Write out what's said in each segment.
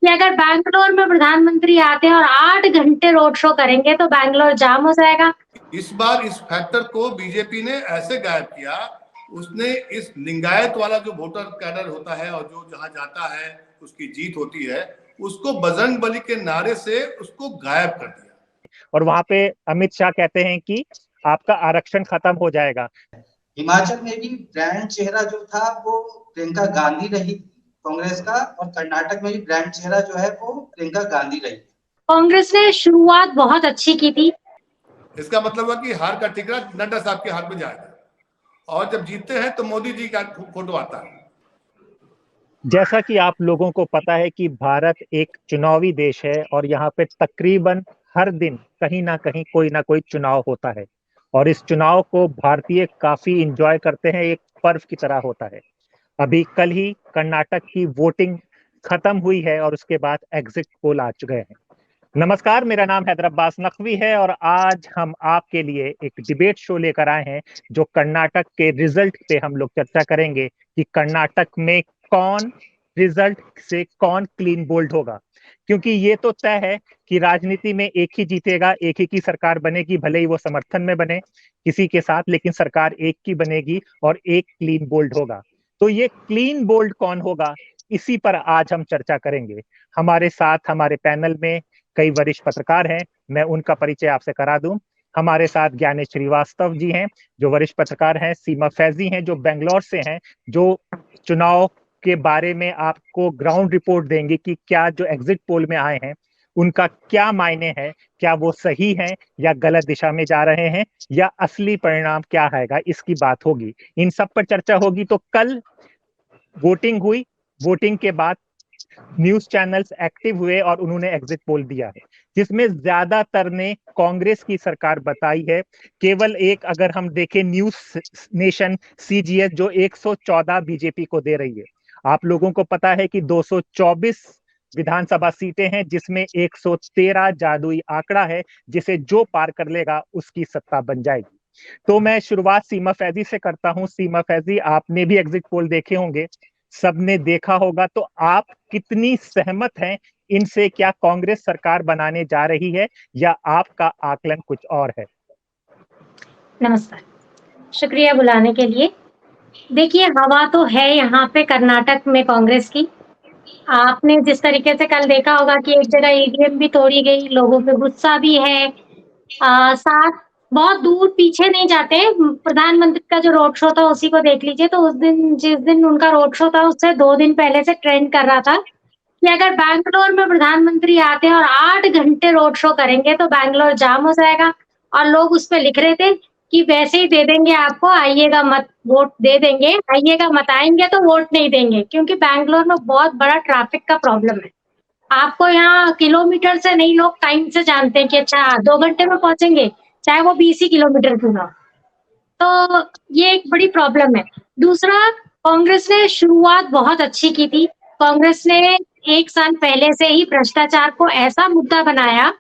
कि अगर बैंगलोर में प्रधानमंत्री आते हैं और 8 घंटे रोड शो करेंगे तो बैंगलोर जाम हो जाएगा। इस बार इस फैक्टर को बीजेपी ने ऐसे गायब किया, उसने इस लिंगायत वाला जो वोटर कैडर होता है और जो जहां जाता है उसकी जीत होती है, उसको बजरंग बली के नारे से उसको गायब कर दिया। और वहां पे अमित शाह कहते हैं कि आपका आरक्षण खत्म हो जाएगा। हिमाचल में भी ब्रांड चेहरा जो था वो प्रियंका गांधी रही कांग्रेस का, और कर्नाटक में भी ब्रांड चेहरा जो है वो प्रियंका गांधी रही। कांग्रेस ने शुरुआत बहुत अच्छी की थी। इसका मतलब हुआ कि हार का ठिकरा नड्डा साहब के हाथ में जाएगा, और जब जीतते हैं तो मोदी जी का फोटो आता है। जैसा कि आप लोगों को पता है कि भारत एक चुनावी देश है और यहाँ पे तकरीबन हर दिन कहीं ना कहीं कोई ना कोई चुनाव होता है, और इस चुनाव को भारतीय काफी इंजॉय करते हैं, एक पर्व की तरह होता है। अभी कल ही कर्नाटक की वोटिंग खत्म हुई है और उसके बाद एग्जिट पोल आ चुके हैं। नमस्कार, मेरा नाम हैदर अब्बास नकवी है और आज हम आपके लिए एक डिबेट शो लेकर आए हैं जो कर्नाटक के रिजल्ट पे हम लोग चर्चा करेंगे कि कर्नाटक में कौन रिजल्ट से कौन क्लीन बोल्ड होगा। क्योंकि ये तो तय है कि राजनीति में एक ही जीतेगा, एक ही की सरकार बनेगी, भले ही वो समर्थन में बने किसी के साथ, लेकिन सरकार एक की बनेगी और एक क्लीन बोल्ड होगा। तो ये क्लीन बोल्ड कौन होगा, इसी पर आज हम चर्चा करेंगे। हमारे साथ हमारे पैनल में कई वरिष्ठ पत्रकार हैं, मैं उनका परिचय आपसे करा दूं। हमारे साथ ज्ञानेश श्रीवास्तव जी हैं जो वरिष्ठ पत्रकार हैं, सीमा फैजी हैं जो बेंगलोर से हैं, जो चुनाव के बारे में आपको ग्राउंड रिपोर्ट देंगे कि क्या जो एग्जिट पोल में आए हैं उनका क्या मायने है, क्या वो सही हैं या गलत दिशा में जा रहे हैं, या असली परिणाम क्या आएगा, इसकी बात होगी। इन सब पर चर्चा होगी। तो कल वोटिंग हुई, वोटिंग के बाद न्यूज चैनल्स एक्टिव हुए और उन्होंने एग्जिट पोल दिया है, जिसमें ज्यादातर ने कांग्रेस की सरकार बताई है। केवल एक अगर हम देखें न्यूज नेशन सीजीएस जो 114 बीजेपी को दे रही है। आप लोगों को पता है कि 224 विधानसभा सीटें हैं जिसमें 113 जादुई आंकड़ा है, जिसे जो पार कर लेगा उसकी सत्ता बन जाएगी। तो मैं शुरुआत सीमा फैजी से करता हूं। सीमा फैजी, आपने भी एग्जिट पोल देखे होंगे, सबने देखा होगा, तो आप कितनी सहमत हैं इनसे? क्या कांग्रेस सरकार बनाने जा रही है या आपका आकलन कुछ और है? नमस्कार, शुक्रिया बुलाने के लिए। देखिए, हवा तो है यहाँ पे कर्नाटक में कांग्रेस की। आपने जिस तरीके से कल देखा होगा कि एक जगह ईवीएम भी तोड़ी गई, लोगों पे गुस्सा भी है। साथ बहुत दूर पीछे नहीं जाते, प्रधानमंत्री का जो रोड शो था उसी को देख लीजिए। तो उस दिन, जिस दिन उनका रोड शो था, उससे 2 दिन पहले से ट्रेंड कर रहा था कि अगर बैंगलोर में प्रधानमंत्री आते हैं और 8 घंटे रोड शो करेंगे तो बैंगलोर जाम हो जाएगा। और लोग उस पे लिख रहे थे कि वैसे ही दे देंगे आपको, आइएगा मत, वोट दे देंगे, आइएगा मत, आएंगे तो वोट नहीं देंगे, क्योंकि बैंगलोर में बहुत बड़ा ट्रैफिक का प्रॉब्लम है। आपको यहाँ किलोमीटर से नहीं, लोग टाइम से जानते हैं कि अच्छा 2 घंटे में पहुंचेंगे, चाहे वो 20 ही किलोमीटर क्यों ना हो। तो ये एक बड़ी प्रॉब्लम है। दूसरा, कांग्रेस ने शुरुआत बहुत अच्छी की थी। कांग्रेस ने 1 साल पहले से ही भ्रष्टाचार को ऐसा मुद्दा बनाया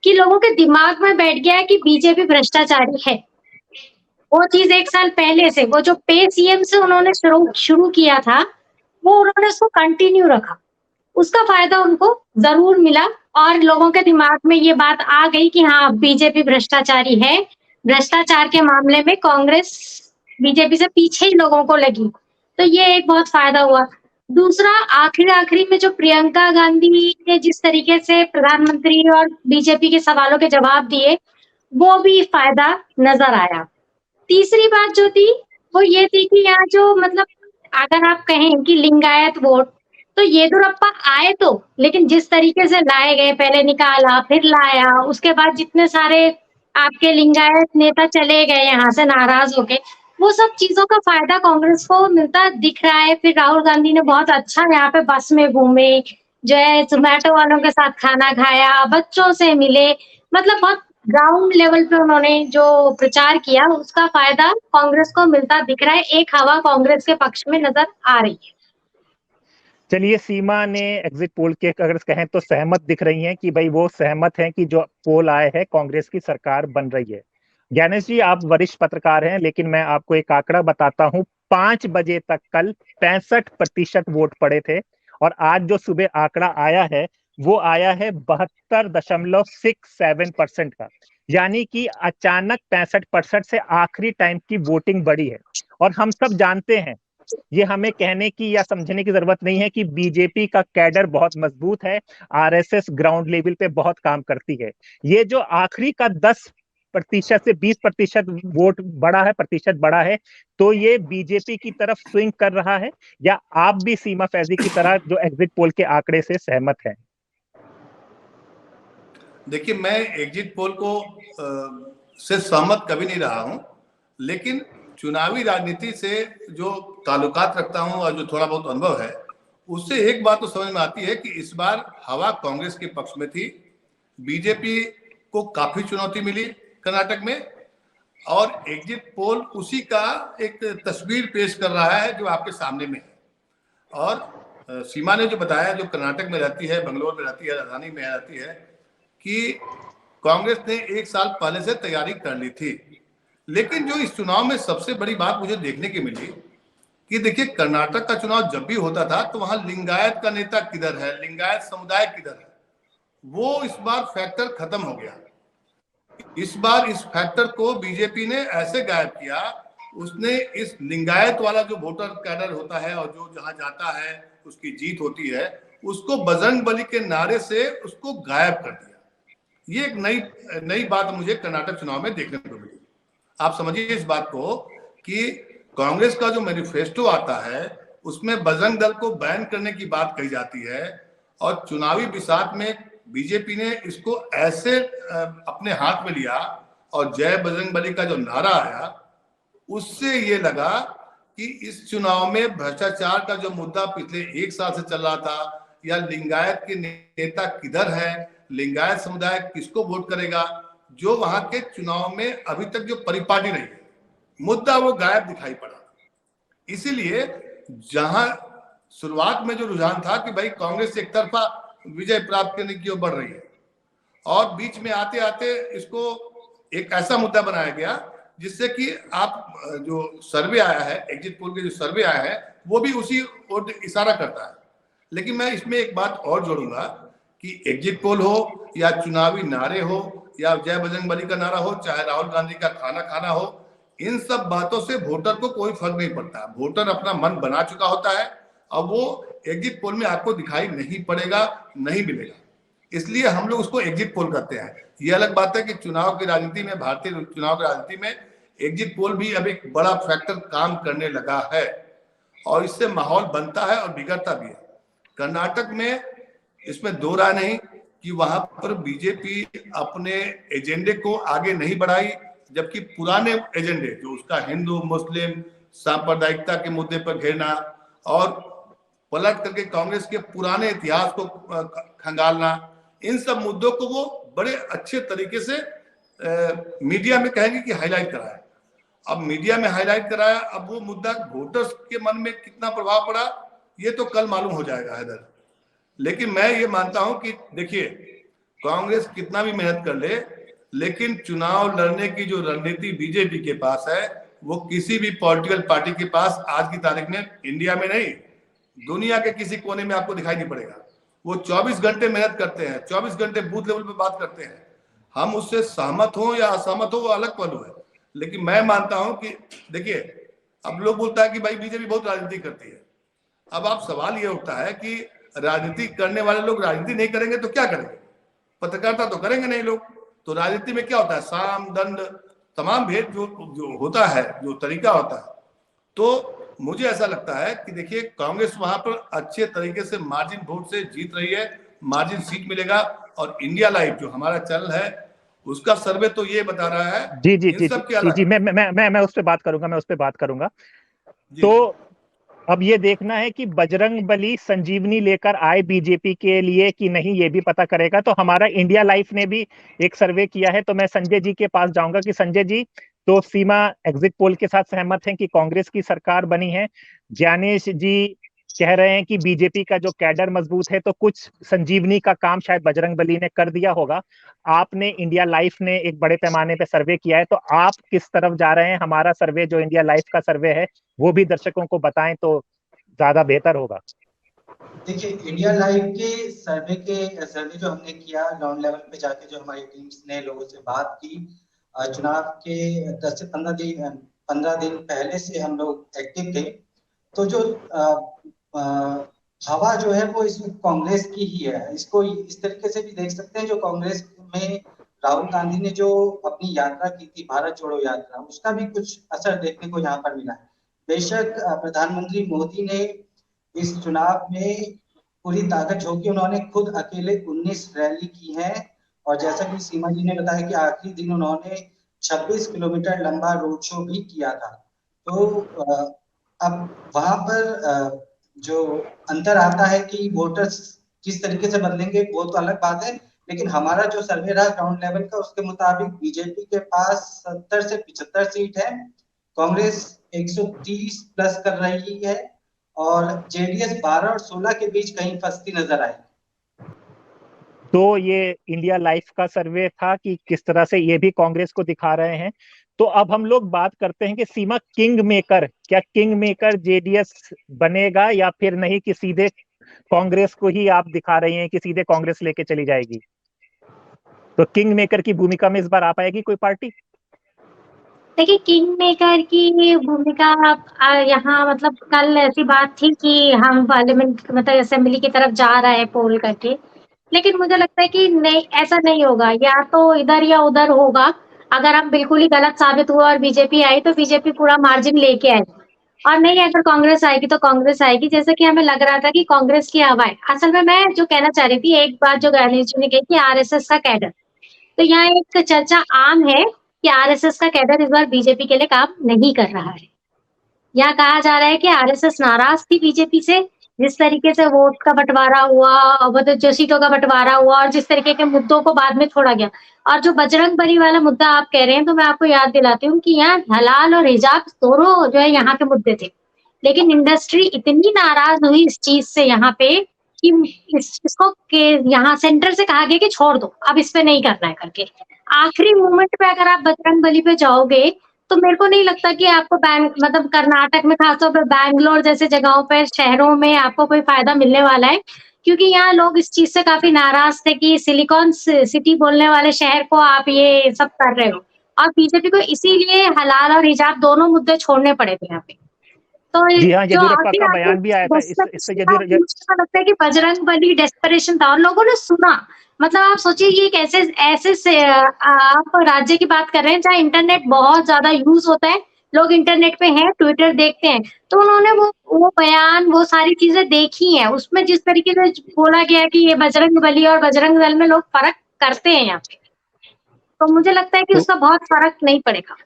कि लोगों के दिमाग में बैठ गया है कि बीजेपी भ्रष्टाचारी है। वो चीज 1 साल पहले से, वो जो पे सीएम से उन्होंने शुरू किया था, वो उन्होंने उसको कंटिन्यू रखा। उसका फायदा उनको जरूर मिला और लोगों के दिमाग में ये बात आ गई कि हाँ, बीजेपी भ्रष्टाचारी है। भ्रष्टाचार के मामले में कांग्रेस बीजेपी से पीछे ही लोगों को लगी, तो ये एक बहुत फायदा हुआ। दूसरा, आखिरी में जो प्रियंका गांधी ने जिस तरीके से प्रधानमंत्री और बीजेपी के सवालों के जवाब दिए, वो भी फायदा नजर आया। तीसरी बात जो थी वो ये थी कि यहाँ जो, मतलब अगर आप कहें कि लिंगायत वोट, तो येदियुरप्पा आए तो, लेकिन जिस तरीके से लाए गए, पहले निकाला फिर लाया, उसके बाद जितने सारे आपके लिंगायत नेता चले गए यहाँ से नाराज होके, वो सब चीजों का फायदा कांग्रेस को मिलता दिख रहा है। फिर राहुल गांधी ने बहुत अच्छा यहाँ पे बस में घूमे, जो है जोमेटो वालों के साथ खाना खाया, बच्चों से मिले, मतलब बहुत ग्राउंड लेवल पे उन्होंने जो प्रचार किया, उसका फायदा कांग्रेस को मिलता दिख रहा है। एक हवा कांग्रेस के पक्ष में नजर आ रही है। चलिए, सीमा ने एग्जिट पोल के अगर कहें तो सहमत दिख रही हैं कि भाई वो सहमत हैं कि जो पोल आए हैं कांग्रेस की सरकार बन रही है। ज्ञानेश जी, आप वरिष्ठ पत्रकार हैं, लेकिन मैं आपको एक आंकड़ा बताता हूं। 5 बजे तक कल 65% वोट पड़े थे और आज जो सुबह आंकड़ा आया है वो आया है 72.67% का, यानी कि अचानक 65% से आखिरी टाइम की वोटिंग बढ़ी है। और हम सब जानते हैं, ये हमें कहने की या समझने की जरूरत नहीं है कि बीजेपी का कैडर बहुत मजबूत है, आरएसएस ग्राउंड लेवल पे बहुत काम करती है। ये जो आखिरी का 10% से 20% वोट बढ़ा है, प्रतिशत बढ़ा है, तो ये बीजेपी की तरफ स्विंग कर रहा है, या आप भी सीमा फैजी की तरह जो एग्जिट पोल के आंकड़े से सहमत हैं? देखिए, मैं एग्जिट पोल को से सहमत कभी नहीं रहा हूं, लेकिन चुनावी राजनीति से जो ताल्लुकात रखता हूं और जो थोड़ा बहुत अनुभव है, उससे एक बात तो समझ में आती है कि इस बार हवा कांग्रेस के पक्ष में थी। बीजेपी को काफी चुनौती मिली कर्नाटक में, और एग्जिट पोल उसी का एक तस्वीर पेश कर रहा है जो आपके सामने में है। और सीमा ने जो बताया, जो कर्नाटक में रहती है, बंगलोर में रहती है, राजधानी में रहती है, कि कांग्रेस ने एक साल पहले से तैयारी कर ली थी। लेकिन जो इस चुनाव में सबसे बड़ी बात मुझे देखने की मिली कि देखिए, कर्नाटक का चुनाव जब भी होता था तो वहां लिंगायत का नेता किधर है, लिंगायत समुदाय किधर है, वो इस बार फैक्टर खत्म हो गया। इस बार इस फैक्टर को बीजेपी ने ऐसे गायब किया, उसने इस लिंगायत वाला जो वोटर कैडर होता है और जो जहां जाता है उसकी जीत होती है, उसको बजरंग बली के नारे से उसको गायब कर दिया। ये एक नई बात मुझे कर्नाटक चुनाव में देखने को मिली। आप समझिए इस बात को कि कांग्रेस का जो मैनिफेस्टो आता है उसमें बजरंग दल को बैन करने की बात कही जाती है, और चुनावी बिसात में बीजेपी ने इसको ऐसे अपने हाथ में लिया, और जय बजरंग बली का जो नारा आया, उससे ये लगा कि इस चुनाव में भ्रष्टाचार का जो मुद्दा पिछले एक साल से चल रहा था, या लिंगायत के नेता किधर है, लिंगायत समुदाय किसको वोट करेगा, जो वहां के चुनाव में अभी तक जो परिपाटी रही है, मुद्दा वो गायब दिखाई पड़ा। इसीलिए जहां शुरुआत में जो रुझान था कि भाई कांग्रेस एक तरफा विजय प्राप्त करने की ओर बढ़ रही है, और बीच में आते आते इसको एक ऐसा मुद्दा बनाया गया जिससे कि आप जो सर्वे आया है, एग्जिट पोल के जो सर्वे आया है, वो भी उसी ओर इशारा करता है। लेकिन मैं इसमें एक बात और जोड़ूंगा कि एग्जिट पोल हो या चुनावी नारे हो या जय बजरंग बली का नारा हो, चाहे राहुल गांधी का खाना खाना हो, इन सब बातों से वोटर को कोई फर्क नहीं पड़ता। वोटर अपना मन बना चुका होता है, अब वो एग्जिट पोल में आपको दिखाई नहीं पड़ेगा, नहीं मिलेगा। इसलिए हम लोग उसको एग्जिट पोल करते हैं। ये अलग बात है कि चुनाव की राजनीति में, भारतीय चुनाव की राजनीति में एग्जिट पोल भी अब एक बड़ा फैक्टर काम करने लगा है, और इससे माहौल बनता है और बिगड़ता भी है। कर्नाटक में इसमें दो राय नहीं कि वहां पर बीजेपी अपने एजेंडे को आगे नहीं बढ़ाई, जबकि पुराने एजेंडे जो उसका हिंदू मुस्लिम सांप्रदायिकता के मुद्दे पर घेरना और पलट करके कांग्रेस के पुराने इतिहास को खंगालना, इन सब मुद्दों को वो बड़े अच्छे तरीके से मीडिया में कहेंगे कि हाईलाइट कराया। अब मीडिया में हाईलाइट कराया, अब वो मुद्दा वोटर्स के मन में कितना प्रभाव पड़ा ये तो कल मालूम हो जाएगा हैदर। लेकिन मैं ये मानता हूं कि देखिए, कांग्रेस कितना भी मेहनत कर ले, लेकिन चुनाव लड़ने की जो रणनीति बीजेपी के पास है, वो किसी भी पॉलिटिकल पार्टी के पास आज की तारीख में, इंडिया में नहीं, दुनिया के किसी कोने में आपको दिखाई नहीं पड़ेगा। वो 24 घंटे मेहनत करते हैं, 24 घंटे बूथ लेवल पे बात करते हैं। हम उससे सहमत हो या असहमत हो वो अलग पहलू है, लेकिन मैं मानता हूं कि देखिए, अब लोग बोलता है कि भाई बीजेपी बहुत राजनीति करती है। अब आप सवाल ये उठता है कि राजनीति करने वाले लोग राजनीति नहीं करेंगे तो क्या करेंगे? पत्रकारिता तो करेंगे नहीं लोग। तो राजनीति में क्या होता है? साम दंड तमाम भेद जो होता है, जो तरीका होता है। तो मुझे ऐसा लगता है कि देखिए, कांग्रेस वहां पर अच्छे तरीके से मार्जिन वोट से जीत रही है, मार्जिन सीट मिलेगा। और इंडिया लाइव जो हमारा चैनल है, उसका सर्वे तो ये बता रहा है जी जी जी जी जी मैं उस पर बात करूंगा। तो अब ये देखना है कि बजरंग बली संजीवनी लेकर आए बीजेपी के लिए कि नहीं, ये भी पता करेगा। तो हमारा इंडिया लाइफ ने भी एक सर्वे किया है, तो मैं संजय जी के पास जाऊंगा कि संजय जी, तो सीमा एग्जिट पोल के साथ सहमत हैं कि कांग्रेस की सरकार बनी है, ज्ञानेश जी कह रहे हैं कि बीजेपी का जो कैडर मजबूत है, तो कुछ संजीवनी का काम शायद बजरंग बली ने कर दिया होगा। आपने, इंडिया लाइफ ने एक बड़े पैमाने पे सर्वे किया है, तो आप किस तरफ जा रहे हैं? हमारा सर्वे जो इंडिया लाइफ का सर्वे है वो भी दर्शकों को बताएं तो ज्यादा बेहतर होगा। देखिए, इंडिया लाइव के सर्वे जो हमने किया ग्राउंड लेवल पे जाके, जो हमारी टीम्स ने लोगों से बात की, चुनाव के 10 से 15 दिन पहले से हम लोग एक्टिव थे। तो जो हवा जो है वो इसमें कांग्रेस की ही है। इसको इस तरीके से भी देख सकते हैं, जो कांग्रेस में राहुल गांधी ने जो अपनी यात्रा की थी, भारत जोड़ो यात्रा, उसका भी कुछ असर देखने को यहाँ पर मिला है। बेशक प्रधानमंत्री मोदी ने इस चुनाव में पूरी ताकत झोंकी, उन्होंने खुद अकेले 19 रैली की है, और जैसा कि सीमा जी ने बताया कि आखिरी दिन उन्होंने 26 किलोमीटर लंबा रोड शो भी किया था। तो अब वहां पर जो अंतर आता है कि वोटर्स किस तरीके से बदलेंगे, वो तो अलग बात है। लेकिन हमारा जो सर्वे रहा ग्राउंड लेवल का, उसके मुताबिक बीजेपी के पास 70 से 75 सीट है, कांग्रेस 130 प्लस कर रही है, और जेडीएस 12 और 16 के बीच कहीं फंसती नजर आई। तो ये इंडिया लाइफ का सर्वे था कि किस तरह से ये भी कांग्रेस को दिखा रहे हैं। तो अब हम लोग बात करते हैं कि सीमा, किंग मेकर, क्या किंग मेकर जेडीएस बनेगा या फिर नहीं, कि सीधे कांग्रेस को ही आप दिखा रही हैं कि सीधे कांग्रेस लेके चली जाएगी? तो किंग मेकर की भूमिका में इस बार आ पाएगी कोई पार्टी? देखिए, किंग मेकर की भूमिका यहाँ मतलब कल ऐसी बात थी कि हम पार्लियामेंट मतलब असेंबली की तरफ जा रहे हैं पोल करके, लेकिन मुझे लगता है कि नहीं, ऐसा नहीं होगा। या तो इधर या उधर होगा। अगर हम बिल्कुल ही गलत साबित हुआ और बीजेपी आई तो बीजेपी पूरा मार्जिन लेके आएगी, और नहीं अगर कांग्रेस आएगी तो कांग्रेस आएगी। जैसे कि हमें लग रहा था कि कांग्रेस की हवा है। असल में मैं जो कहना चाह रही थी, एक बात जो गांधी जी ने कही कि आरएसएस का कैडर, तो यहाँ एक चर्चा आम है कि आरएसएस का कैडर इस बार बीजेपी के लिए काम नहीं कर रहा है। यहाँ कहा जा रहा है कि आरएसएस नाराज थी बीजेपी से, जिस तरीके से वोट का बंटवारा हुआ, मतलब जो सीटों का बंटवारा हुआ, और जिस तरीके के मुद्दों को बाद में छोड़ा गया। और जो बजरंग बली वाला मुद्दा आप कह रहे हैं, तो मैं आपको याद दिलाती हूँ कि यहाँ हलाल और हिजाब दोनों जो है यहाँ के मुद्दे थे, लेकिन इंडस्ट्री इतनी नाराज हुई इस चीज से यहाँ पे कि इसको यहाँ सेंटर से कहा गया कि छोड़ दो, अब इस पे नहीं करना है करके। आखिरी मोमेंट पे अगर आप बजरंग बली पे जाओगे, तो मेरे को नहीं लगता कि आपको मतलब कर्नाटक में, खासतौर पर बैंगलोर जैसे जगहों पर, शहरों में आपको कोई फायदा मिलने वाला है, क्योंकि यहाँ लोग इस चीज से काफी नाराज थे कि सिलिकॉन सिटी बोलने वाले शहर को आप ये सब कर रहे हो। और बीजेपी को इसीलिए हलाल और हिजाब दोनों मुद्दे छोड़ने पड़े थे यहाँ पे। तो जी हाँ, जो येदियुरप्पा अभी का आगे बयान भी आया था। इससे मुझे ऐसा लगता है कि बजरंग बली डेस्परेशन था और लोगों ने सुना। मतलब आप सोचिए, ये एक ऐसे ऐसे से आप राज्य की बात कर रहे हैं जहाँ इंटरनेट बहुत ज्यादा यूज होता है, लोग इंटरनेट पे हैं, ट्विटर देखते हैं, तो उन्होंने वो बयान, वो सारी चीजें देखी हैं। उसमें जिस तरीके से बोला गया कि ये बजरंग बली और बजरंग दल में लोग फर्क करते हैं यहाँ पे, तो मुझे लगता है कि तो उसका बहुत फर्क नहीं पड़ेगा।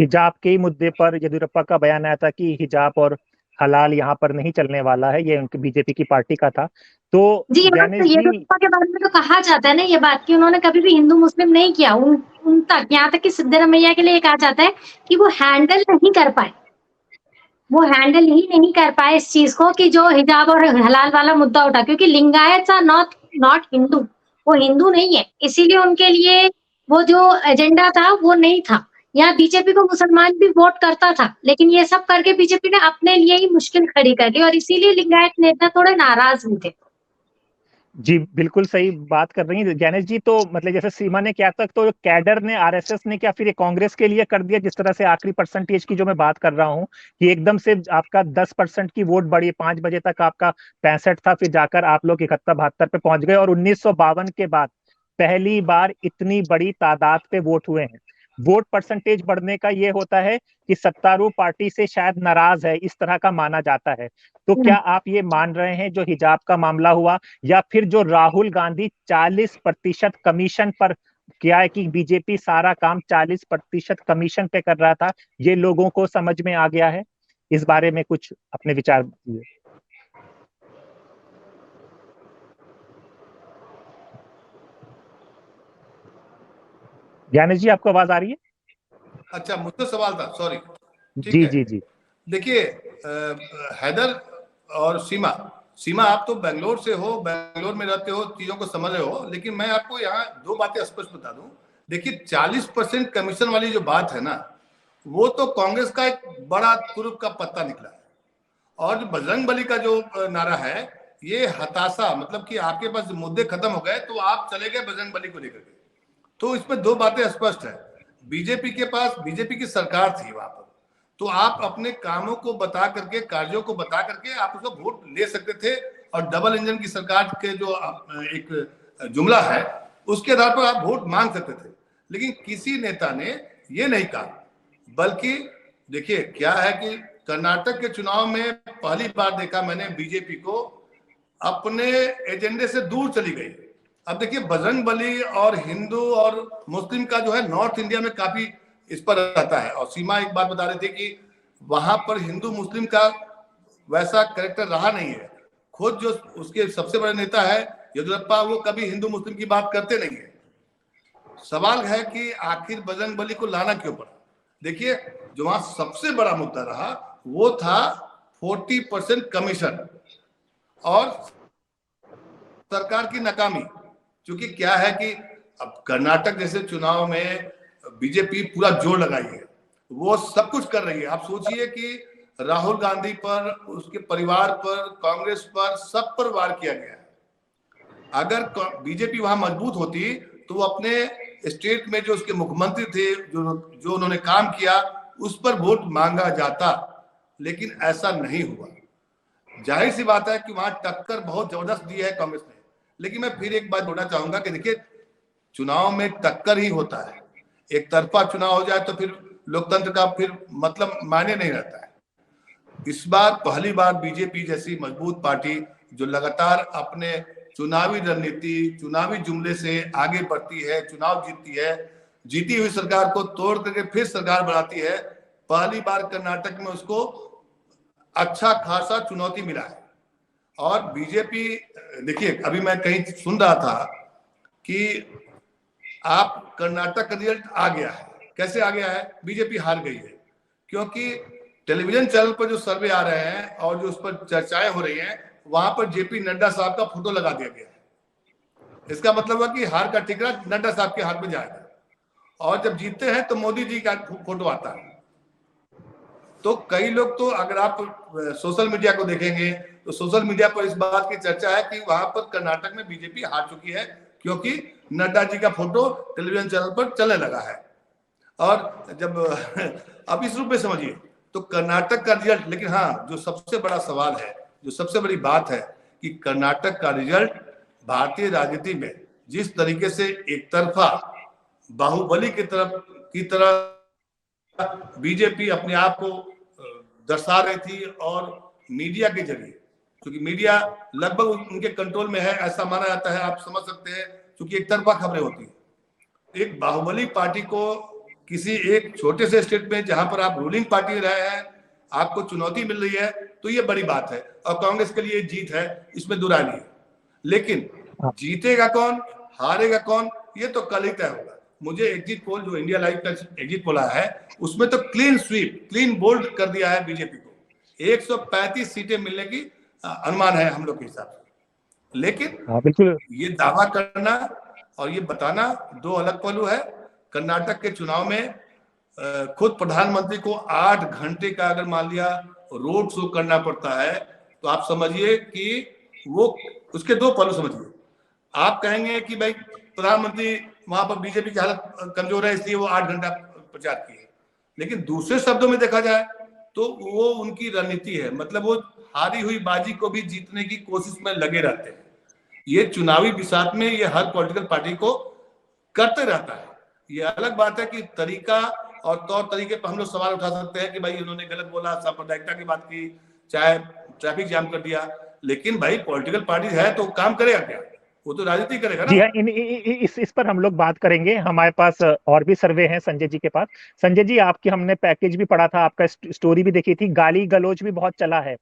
हिजाब के ही मुद्दे पर येदियुरप्पा का बयान आया था कि हिजाब और हलाल यहाँ पर नहीं चलने वाला है, ये उनकी बीजेपी की पार्टी का था। तो जी, यहाँ तो ज्ञानेश जी, येदियुरप्पा के बारे में तो कहा जाता है ना ये बात कि उन्होंने कभी भी हिंदू मुस्लिम नहीं किया। उन तक, यहाँ तक कि सिद्धरामैया के लिए कहा जाता है कि वो हैंडल नहीं कर पाए, वो हैंडल ही नहीं कर पाए इस चीज को कि जो हिजाब और हलाल वाला मुद्दा उठा, क्योंकि लिंगायत आर नॉट हिंदू, वो हिंदू नहीं है, इसीलिए उनके लिए वो जो एजेंडा था वो नहीं था। यहाँ बीजेपी को मुसलमान भी वोट करता था, लेकिन ये सब करके बीजेपी ने अपने लिए ही मुश्किल खड़ी कर ली, और इसीलिए लिंगायत नेता थोड़े नाराज भी थे। जी बिल्कुल सही बात कर रही हैं ज्ञानेश जी। तो मतलब जैसे सीमा ने क्या तक, तो कैडर ने, आरएसएस ने क्या फिर ये कांग्रेस के लिए कर दिया? जिस तरह से आखिरी परसेंटेज की जो मैं बात कर रहा हूँ कि एकदम से आपका 10% की वोट बढ़ी, 5 बजे तक आपका 65 था, फिर जाकर आप लोग 71-72 पे पहुंच गए, और 1952 के बाद पहली बार इतनी बड़ी तादाद पे वोट हुए हैं। वोट परसेंटेज बढ़ने का ये होता है कि सत्तारूढ़ पार्टी से शायद नाराज है, इस तरह का माना जाता है। तो क्या आप ये मान रहे हैं, जो हिजाब का मामला हुआ, या फिर जो राहुल गांधी 40% कमीशन पर किया है, कि बीजेपी सारा काम 40% कमीशन पे कर रहा था, ये लोगों को समझ में आ गया है? इस बारे में कुछ अपने विचार दिए। ज्ञानेश जी, आपको आवाज आ रही है? अच्छा, मुझसे सवाल था, सॉरी। ठीक जी है, जी जी। देखिए हैदर और सीमा आप तो बेंगलोर से हो, बेंगलोर में रहते हो, चीजों को समझ रहे हो, लेकिन मैं आपको यहाँ दो बातें स्पष्ट बता दूं। देखिए 40% कमीशन वाली जो बात है ना, वो तो कांग्रेस का एक बड़ा तुरुप का पत्ता निकला है। और जो बजरंग बली का जो नारा है, ये हताशा, मतलब कि आपके पास मुद्दे खत्म हो गए तो आप चले गए बजरंग बली को लेकर के। तो इसमें दो बातें स्पष्ट है, बीजेपी के पास, बीजेपी की सरकार थी वहां पर, तो आप अपने कामों को बता करके, कार्यों को बता करके आप उसका वोट ले सकते थे, और डबल इंजन की सरकार के जो एक जुमला है उसके आधार पर आप वोट मांग सकते थे। लेकिन किसी नेता ने ये नहीं कहा, बल्कि देखिए क्या है कि कर्नाटक के चुनाव में पहली बार देखा मैंने बीजेपी को अपने एजेंडे से दूर चली गई। अब देखिए बजरंग बली और हिंदू और मुस्लिम का जो है नॉर्थ इंडिया में काफी इस पर रहता है, और सीमा एक बात बता रही थी कि वहां पर हिंदू मुस्लिम का वैसा कैरेक्टर रहा नहीं है। खुद जो उसके सबसे बड़े नेता है येदियुरप्पा, वो कभी हिंदू मुस्लिम की बात करते नहीं है। सवाल है कि आखिर बजरंग बली को लाना क्यों पड़ा। देखिए जो वहां सबसे बड़ा मुद्दा रहा वो था 40% कमीशन और सरकार की नाकामी। क्योंकि क्या है कि अब कर्नाटक जैसे चुनाव में बीजेपी पूरा जोर लगाई है, वो सब कुछ कर रही है। आप सोचिए कि राहुल गांधी पर, उसके परिवार पर, कांग्रेस पर, सब पर वार किया गया है। अगर बीजेपी वहां मजबूत होती तो वो अपने स्टेट में जो उसके मुख्यमंत्री थे, जो उन्होंने काम किया, उस पर वोट मांगा जाता, लेकिन ऐसा नहीं हुआ। जाहिर सी बात है कि वहां टक्कर बहुत जबरदस्त दी है कांग्रेस ने। लेकिन मैं फिर एक बात बोलना चाहूंगा कि देखिए चुनाव में टक्कर ही होता है, एक तरफा चुनाव हो जाए तो फिर लोकतंत्र का फिर मतलब मायने नहीं रहता है। इस बार पहली बार बीजेपी जैसी मजबूत पार्टी जो लगातार अपने चुनावी रणनीति, चुनावी जुमले से आगे बढ़ती है, चुनाव जीतती है, जीती हुई सरकार को तोड़ करके फिर सरकार बनाती है, पहली बार कर्नाटक में उसको अच्छा खासा चुनौती मिला है। और बीजेपी, देखिए अभी मैं कहीं सुन रहा था कि आप कर्नाटक का रिजल्ट आ गया है। कैसे आ गया है? बीजेपी हार गई है, क्योंकि टेलीविजन चैनल पर जो सर्वे आ रहे हैं और जो उस पर चर्चाएं हो रही हैं, वहां पर जेपी नड्डा साहब का फोटो लगा दिया गया है। इसका मतलब है कि हार का ठिकरा नड्डा साहब के हाथ में जाएगा, और जब जीतते हैं तो मोदी जी का फोटो आता है। तो कई लोग तो, अगर आप सोशल मीडिया को देखेंगे तो सोशल मीडिया पर इस बात की चर्चा है कि वहां पर कर्नाटक में बीजेपी हार चुकी है, क्योंकि नड्डा जी का फोटो टेलीविजन चैनल पर चलने लगा है। और जब अब इस रूप में समझिए तो कर्नाटक का रिजल्ट, लेकिन हाँ जो सबसे बड़ा सवाल है, जो सबसे बड़ी बात है कि कर्नाटक का रिजल्ट भारतीय राजनीति में जिस तरीके से एक तरफा बाहुबली की तरह बीजेपी अपने आप को दर्शा रही थी, और मीडिया के जरिए, क्योंकि मीडिया लगभग उनके कंट्रोल में है ऐसा माना जाता है, आप समझ सकते हैं, क्योंकि एक तरफा खबरें होती है। एक बाहुबली पार्टी को किसी एक छोटे से स्टेट में जहां पर आप रूलिंग पार्टी रहे हैं, आपको चुनौती मिल रही है, तो ये बड़ी बात है, और कांग्रेस के लिए जीत है, इसमें दो राय नहीं है। लेकिन जीतेगा कौन, हारेगा कौन, ये तो कल ही तय होगा। मुझे एग्जिट पोल, जो इंडिया लाइव का एग्जिट पोल आया है, उसमें तो क्लीन स्वीप, क्लीन बोल्ड कर दिया है बीजेपी को। 135 सीटें मिलने की अनुमान है हम लोग के हिसाब से। लेकिन बिल्कुल, ये दावा करना और ये बताना दो अलग पहलू है। कर्नाटक के चुनाव में खुद प्रधानमंत्री को 8 घंटे का अगर मान लिया रोड शो करना पड़ता है, तो आप समझिए कि वो, उसके दो पहलू समझिए। आप कहेंगे कि भाई प्रधानमंत्री वहां पर बीजेपी की हालत कमजोर है इसलिए वो 8 घंटा प्रचार किए, लेकिन दूसरे शब्दों में देखा जाए तो वो उनकी रणनीति है, मतलब वो हारी हुई बाजी को भी जीतने की कोशिश में लगे रहते हैं। ये चुनावी बिसात में ये हर पॉलिटिकल पार्टी को करते रहता है। ये अलग बात है कि तरीका और तौर तरीके पर हम लोग सवाल उठा सकते हैं कि भाई इन्होंने गलत बोला, सांप्रदायिकता की बात की, चाहे ट्रैफिक जाम कर दिया, लेकिन भाई पॉलिटिकल पार्टी है तो काम करेगा क्या? वो तो राजनीति करेगा जी ना। हाँ, इस पर हम लोग बात करेंगे। हमारे पास और भी सर्वे हैं संजय जी के पास। संजय जी, आपकी हमने पैकेज भी पढ़ा था, आपका स्टोरी भी देखी थी, गाली गलौज भी बहुत चला है।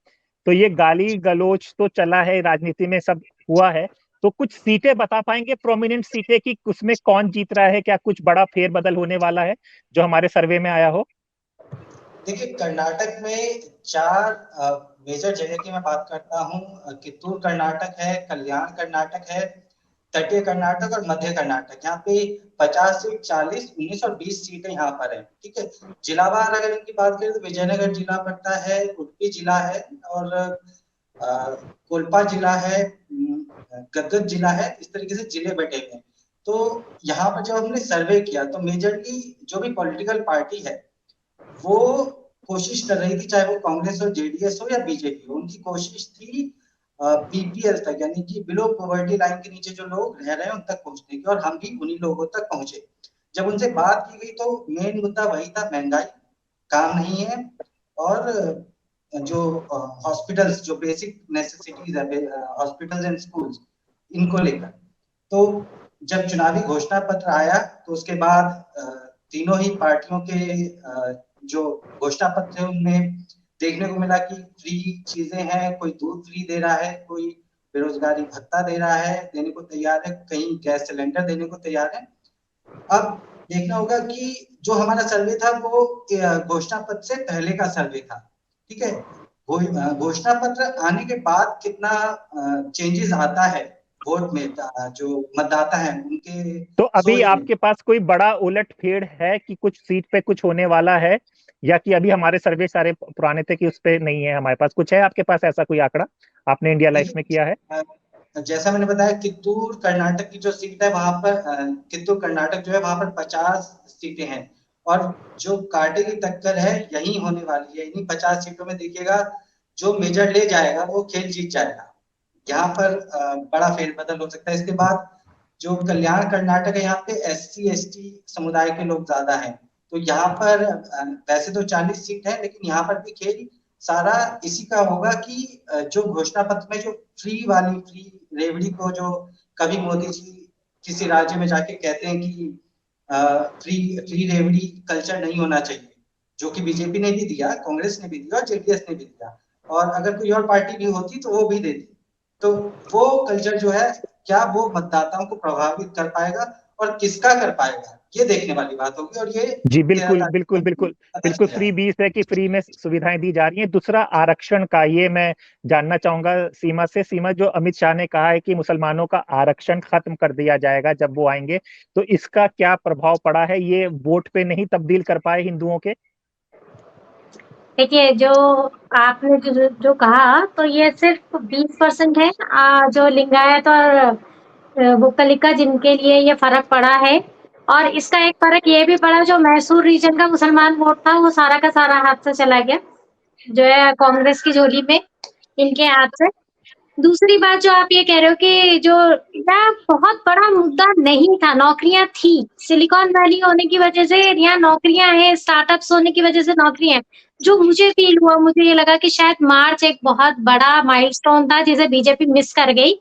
तो ये गाली गलौज तो चला है, राजनीति में सब हुआ है, तो कुछ सीटें बता पाएंगे, प्रोमिनेंट सीटें, कि उसमें कौन जीत रहा है, क्या कुछ बड़ा फेरबदल होने वाला है जो हमारे सर्वे में आया हो? देखिए कर्नाटक में 4 मेजर जगह की मैं बात करता हूँ। कित्तूर कर्नाटक है, कल्याण कर्नाटक है, तटीय कर्नाटक और मध्य कर्नाटक, यहाँ पे 50 सीट, 40, 19 और 20 सीटें यहाँ पर है। ठीक है, जिलावार अगर इनकी बात करें तो विजयनगर जिला पड़ता है, उडुपी जिला है, और कोल्पा जिला है, गदग जिला है। इस तरीके से जिले बटे हुए हैं। तो यहाँ पर जब हमने सर्वे किया तो मेजरली जो भी पॉलिटिकल पार्टी है वो कोशिश कर रही थी, चाहे वो कांग्रेस हो, जेडीएस हो या बीजेपी हो, उनकी कोशिश थी बीपीएल तक, यानी कि बिलो पॉवर्टी लाइन के नीचे जो लोग रह रहे हैं उन तक पहुंचने की, और हम भी उन्हीं लोगों तक पहुंचे। जब उनसे बात की गई तो मेन मुद्दा वही था, महंगाई, काम नहीं है, और जो हॉस्पिटल्स, जो बेसिक नेसेसिटीज है, हॉस्पिटल्स एंड स्कूल्स, इनको लेकर। तो जब चुनावी घोषणा पत्र आया तो उसके बाद तीनों ही पार्टियों के जो घोषणा पत्र है उनमें देखने को मिला कि फ्री चीजें हैं, कोई दूध फ्री दे रहा है, कोई बेरोजगारी भत्ता दे रहा है, देने को तैयार है, कहीं गैस सिलेंडर देने को तैयार है। अब देखना होगा कि जो हमारा सर्वे था वो घोषणा पत्र से पहले का सर्वे था। ठीक है, घोषणा पत्र आने के बाद कितना चेंजेस आता है वोट में, जो मतदाता हैं उनके। तो अभी आपके पास कोई बड़ा उलटफेर है कि कुछ सीट पे कुछ होने वाला है, या कि अभी हमारे सर्वे सारे पुराने थे कि उस पे नहीं है हमारे पास? कुछ है आपके पास ऐसा कोई आंकड़ा आपने इंडिया लाइफ में किया है? जैसा मैंने बताया, कित्तूर कर्नाटक की जो सीट है वहां पर, कित्तूर कर्नाटक जो है वहां पर 50 सीटें हैं, और जो कांटे की टक्कर है यही होने वाली है। इन्हीं 50 सीटों में देखिएगा जो मेजर ले जाएगा वो खेल जीत जाएगा। यहाँ पर बड़ा फेरबदल हो सकता है। इसके बाद जो कल्याण कर्नाटक है, यहाँ पे SC ST समुदाय के लोग ज्यादा हैं, तो यहाँ पर वैसे तो 40 सीट है, लेकिन यहाँ पर भी खेल सारा इसी का होगा कि जो घोषणा पत्र में जो फ्री रेवड़ी को, जो कभी मोदी जी किसी राज्य में जाके कहते हैं कि फ्री रेवड़ी कल्चर नहीं होना चाहिए, जो कि बीजेपी ने भी दिया, कांग्रेस ने भी दिया और जेडीएस ने भी दिया, और अगर कोई और पार्टी भी होती तो वो भी देती। तो वो कल्चर जो है, क्या वो मतदाताओं को प्रभावित कर पाएगा और किसका कर पाएगा, ये देखने वाली बात होगी। और ये जी बिल्कुल बिल्कुल बिल्कुल बिल्कुल, फ्री 20 है कि फ्री में सुविधाएं दी जा रही हैं। दूसरा आरक्षण का, ये मैं जानना चाहूंगा सीमा से। सीमा, जो अमित शाह ने कहा है कि मुसलमानों का आरक्षण खत्म कर दिया जाएगा जब वो आएंगे, तो इसका क्या प्रभाव पड़ा है? ये वोट पे नहीं तब्दील कर पाए हिंदुओं के? देखिए, जो आपने जो कहा, तो ये सिर्फ 20% है जो लिंगायत और वोकलिका जिनके लिए ये फर्क पड़ा है। और इसका एक फर्क ये भी पड़ा, जो मैसूर रीजन का मुसलमान वोट था वो सारा का सारा हाथ से चला गया, जो है कांग्रेस की झोली में, इनके हाथ से। दूसरी बात जो आप ये कह रहे हो कि जो यह बहुत बड़ा मुद्दा नहीं था, नौकरियां थी, सिलिकॉन वैली होने की वजह से यहाँ नौकरियां हैं, स्टार्टअप्स होने की वजह से नौकरियां हैं। जो मुझे फील हुआ, मुझे ये लगा कि शायद मार्च एक बहुत बड़ा माइलस्टोन था जिसे बीजेपी मिस कर गई।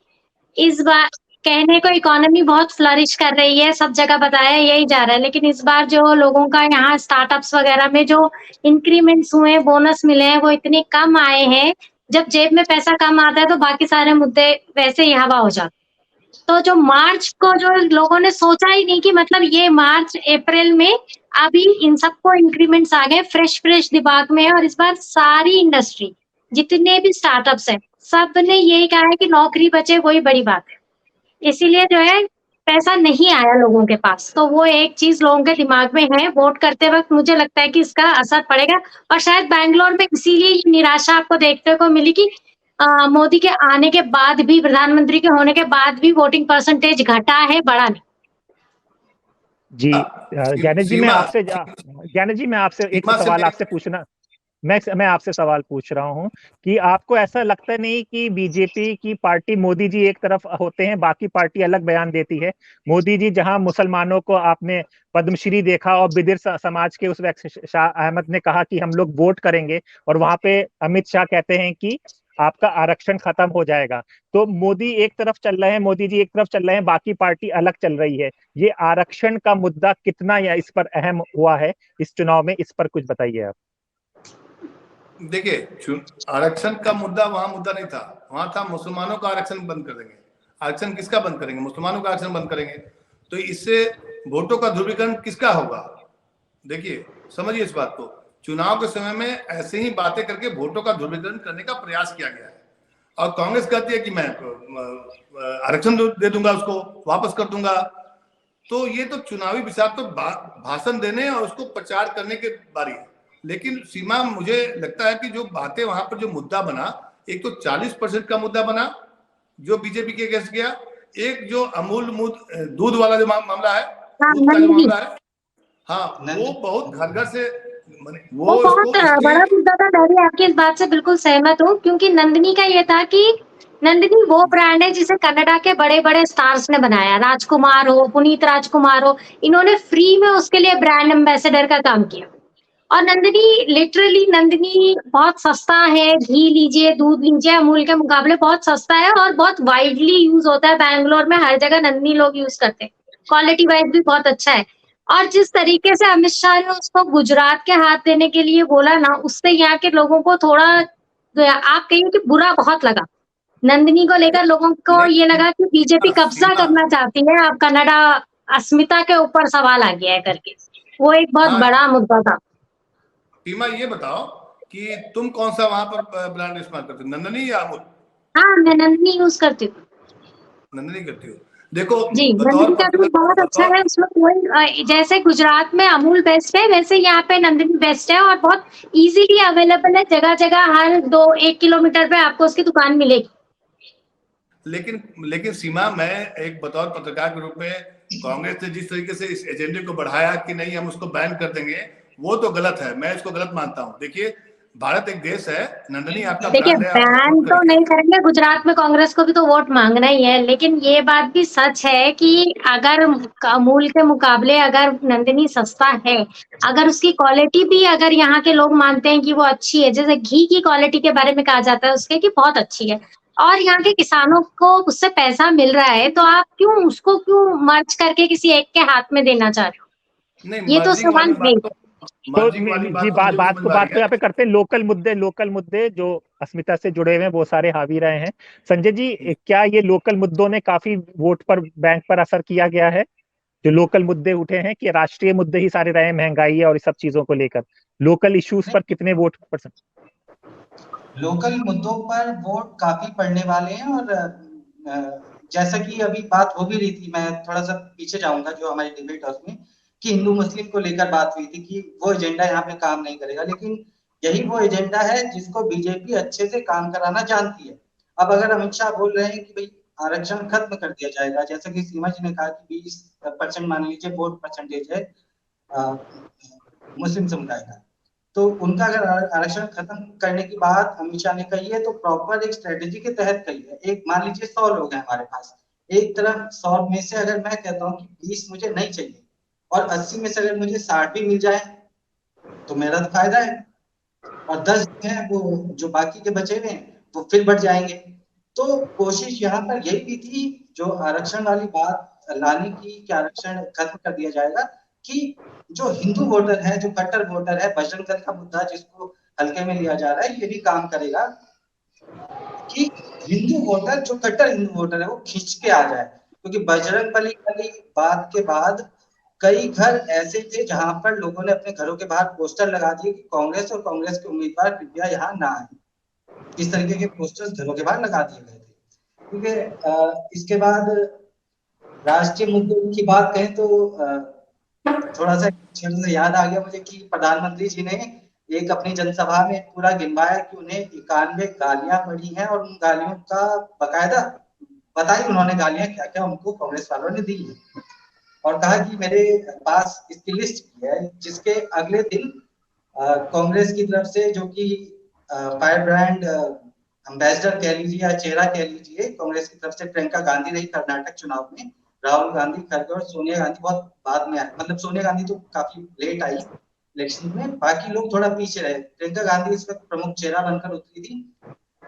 इस बार कहने को इकोनॉमी बहुत फ्लरिश कर रही है, सब जगह बताया यही जा रहा है, लेकिन इस बार जो लोगों का यहाँ स्टार्टअप्स वगैरह में जो इंक्रीमेंट्स हुए, बोनस मिले हैं, वो इतने कम आए हैं। जब जेब में पैसा कम आता है तो बाकी सारे मुद्दे वैसे ही हवा हो जाते। तो जो मार्च को जो लोगों ने सोचा ही नहीं कि मतलब ये मार्च अप्रैल में अभी इन सबको इंक्रीमेंट्स आ गए, फ्रेश दिमाग में है। और इस बार सारी इंडस्ट्री, जितने भी स्टार्टअप्स हैं, सब ने यही कहा है कि नौकरी बचे, वही बड़ी बात है। इसीलिए जो है पैसा नहीं आया लोगों के पास, तो वो एक चीज लोगों के दिमाग में है। वोट करते वक्त मुझे लगता है कि इसका असर पड़ेगा। और शायद बैंगलोर में इसीलिए ये निराशा आपको देखने को मिली कि मोदी के आने के बाद भी, प्रधानमंत्री के होने के बाद भी वोटिंग परसेंटेज घटा है, बढ़ा नहीं। जी ज्ञानेश जी, मैं आपसे एक सवाल आपसे पूछना, मैं आपसे सवाल पूछ रहा हूं कि आपको ऐसा लगता नहीं कि बीजेपी की पार्टी, मोदी जी एक तरफ होते हैं, बाकी पार्टी अलग बयान देती है? मोदी जी जहां मुसलमानों को आपने पद्मश्री देखा, और बिदिर समाज के उस वक्त शाह अहमद ने कहा कि हम लोग वोट करेंगे, और वहां पे अमित शाह कहते हैं कि आपका आरक्षण खत्म हो जाएगा। तो मोदी एक तरफ चल रहे हैं, मोदी जी एक तरफ चल रहे हैं, बाकी पार्टी अलग चल रही है। ये आरक्षण का मुद्दा कितना या इस पर अहम हुआ है इस चुनाव में? इस पर कुछ बताइए आप। देखिए, आरक्षण का मुद्दा वहां मुद्दा नहीं था, वहां था मुसलमानों का आरक्षण बंद कर देंगे। आरक्षण किसका बंद करेंगे? मुसलमानों का आरक्षण बंद करेंगे, तो इससे वोटों का ध्रुवीकरण किसका होगा? देखिए, समझिए इस बात को। चुनाव के समय में ऐसे ही बातें करके वोटों का ध्रुवीकरण करने का प्रयास किया गया है। और कांग्रेस कहती है कि मैं आरक्षण दे दूंगा, उसको वापस कर दूंगा। तो ये तो चुनावी विषय तो भाषण देने और उसको प्रचार करने के बारी है। लेकिन सीमा, मुझे लगता है कि जो बातें वहां पर जो मुद्दा बना, एक तो 40% का मुद्दा बना जो बीजेपी के अगेंस्ट गया, एक जो अमूल दूध वाला जो मामला है, दूध का जो मामला है, हाँ वो बहुत घर घर से वो बहुत बड़ा मुद्दा था। मैं भी आपकी इस बात से बिल्कुल सहमत हूँ, क्योंकि नंदिनी का ये था कि नंदिनी वो ब्रांड है जिसे कनाडा के बड़े बड़े स्टार्स ने बनाया, राजकुमार हो, पुनीत राजकुमार हो, इन्होंने फ्री में उसके लिए ब्रांड एम्बेसडर का काम किया। और नंदिनी, लिटरली नंदिनी बहुत सस्ता है, घी लीजिए, दूध लीजिए, अमूल के मुकाबले बहुत सस्ता है और बहुत वाइडली यूज होता है। बैंगलोर में हर जगह नंदिनी लोग यूज करते हैं, क्वालिटी वाइज भी बहुत अच्छा है। और जिस तरीके से अमित शाह ने उसको गुजरात के हाथ देने के लिए बोला ना, उससे यहाँ के लोगों को थोड़ा, आप कहिए कि बुरा बहुत लगा। नंदिनी को लेकर लोगों को ये लगा कि बीजेपी कब्जा सीमा, करना चाहती है, अब कनाडा अस्मिता के ऊपर सवाल आ गया है करके, वो एक बहुत हाँ बड़ा मुद्दा था। सीमा, ये बताओ कि तुम कौन सा वहां पर ब्रांड इस्तेमाल करते हो, नंदनी या अमूल? हाँ, मैं नंदिनी यूज करती हूँ। नंदनी करती हो? देखो, जी, बतौर नंदिनी का दूध बहुत अच्छा है, उसमें कोई जैसे गुजरात में अमूल बेस्ट है, वैसे यहाँ पे नंदिनी बेस्ट है और बहुत इजीली अवेलेबल है, जगह जगह हर 1 किलोमीटर पे आपको उसकी दुकान मिलेगी। लेकिन लेकिन सीमा, मैं एक बतौर पत्रकार के रूप में, कांग्रेस ने जिस तरीके से इस एजेंडे को बढ़ाया कि नहीं हम उसको बैन कर देंगे, वो तो गलत है, मैं इसको गलत मानता हूँ। देखिए, भारत एक देश है, नंदनी आपका देखिए, ब्रांड है, आप बैन सपोर्ट तो करेंगे। नहीं करेंगे, गुजरात में कांग्रेस को भी तो वोट मांगना ही है, लेकिन ये बात भी सच है कि अगर अमूल के मुकाबले अगर नंदिनी सस्ता है, अगर उसकी क्वालिटी भी अगर यहाँ के लोग मानते हैं कि वो अच्छी है, जैसे घी की क्वालिटी के बारे में कहा जाता है उसके कि बहुत अच्छी है, और यहाँ के किसानों को उससे पैसा मिल रहा है, तो आप क्यों मर्ज करके किसी एक के हाथ में देना चाह रहे हो? नहीं, ये तो सवाल है। तो मर्जिंग वाली जी, बात तो मुझे समझ में आ बात रही को है। यहाँ पे करते हैं। लोकल मुद्दे जो अस्मिता से जुड़े हुए हैं वो सारे हावी रहे हैं। संजय जी, क्या ये लोकल मुद्दों ने काफी वोट पर, बैंक पर असर किया गया है? जो लोकल मुद्दे उठे हैं कि राष्ट्रीय मुद्दे ही सारे रहे, महंगाई और इस सब चीजों को लेकर, लोकल इश्यूज पर कितने वोट परसेंट? लोकल मुद्दों पर वोट काफी पड़ने वाले हैं। और जैसा कि अभी बात हो भी रही थी, मैं थोड़ा सा पीछे जाऊंगा, जो हमारी डिबेट है उसमें, कि हिंदू मुस्लिम को लेकर बात हुई थी कि वो एजेंडा यहाँ पे काम नहीं करेगा, लेकिन यही वो एजेंडा है जिसको बीजेपी अच्छे से काम कराना जानती है। अब अगर अमित शाह बोल रहे हैं कि भाई आरक्षण खत्म कर दिया जाएगा, जैसा कि सीमा जी ने कहा कि 20% मान लीजिए वोट परसेंटेज है मुस्लिम समुदाय का, तो उनका अगर आरक्षण खत्म करने की बात अमित शाह ने कही है, तो प्रॉपर एक स्ट्रेटेजी के तहत कही है। एक मान लीजिए 100 लोग हैं हमारे पास, एक तरफ 100 में से अगर मैं कहता हूँ कि 20 मुझे नहीं चाहिए और 80 में से अगर मुझे 60 भी मिल जाए तो मेरा तो फायदा है, और 10 है वो जो बाकी के बचे हुए हैं वो फिर बढ़ जाएंगे। तो कोशिश यहाँ पर यही भी थी, जो आरक्षण वाली बात लाने की, कि आरक्षण खत्म कर दिया जाएगा, कि जो हिंदू वोटर है, जो कट्टर वोटर है, बजरंग दल का मुद्दा जिसको हल्के में लिया जा रहा है, ये भी काम करेगा कि हिंदू वोटर, जो कट्टर हिंदू वोटर है, वो खींच के आ जाए। क्योंकि बजरंग बली वाली बात के बाद कई घर ऐसे थे जहां पर लोगों ने अपने घरों के बाहर पोस्टर लगा दिए कि कांग्रेस और कांग्रेस के उम्मीदवार कृपया यहाँ ना आए। इस तरीके के पोस्टर्स घरों के बाहर लगा दिए गए थे। क्योंकि इसके बाद राष्ट्रीय मुद्दों की बात कहें तो थोड़ा सा क्षण से याद आ गया मुझे कि प्रधानमंत्री जी ने एक अपनी जनसभा में पूरा गिनवाया कि उन्हें 91 गालियां पड़ी हैं, और उन गालियों का बकायदा बताई उन्होंने गालियां क्या क्या उनको कांग्रेस वालों ने दी है, और कहा कि मेरे पास इसकी लिस्ट की है। जिसके अगले दिन कांग्रेस की तरफ से, जो कि फायर ब्रांड एम्बेसडर कह लीजिए या चेहरा कह लीजिए, कांग्रेस की तरफ से प्रियंका गांधी रही कर्नाटक चुनाव में। राहुल गांधी, खड़गे और सोनिया गांधी बहुत बाद में आए, मतलब सोनिया गांधी तो काफी लेट आई इलेक्शन में, बाकी लोग थोड़ा पीछे रहे। प्रियंका गांधी इस वक्त प्रमुख चेहरा बनकर उतरी थी।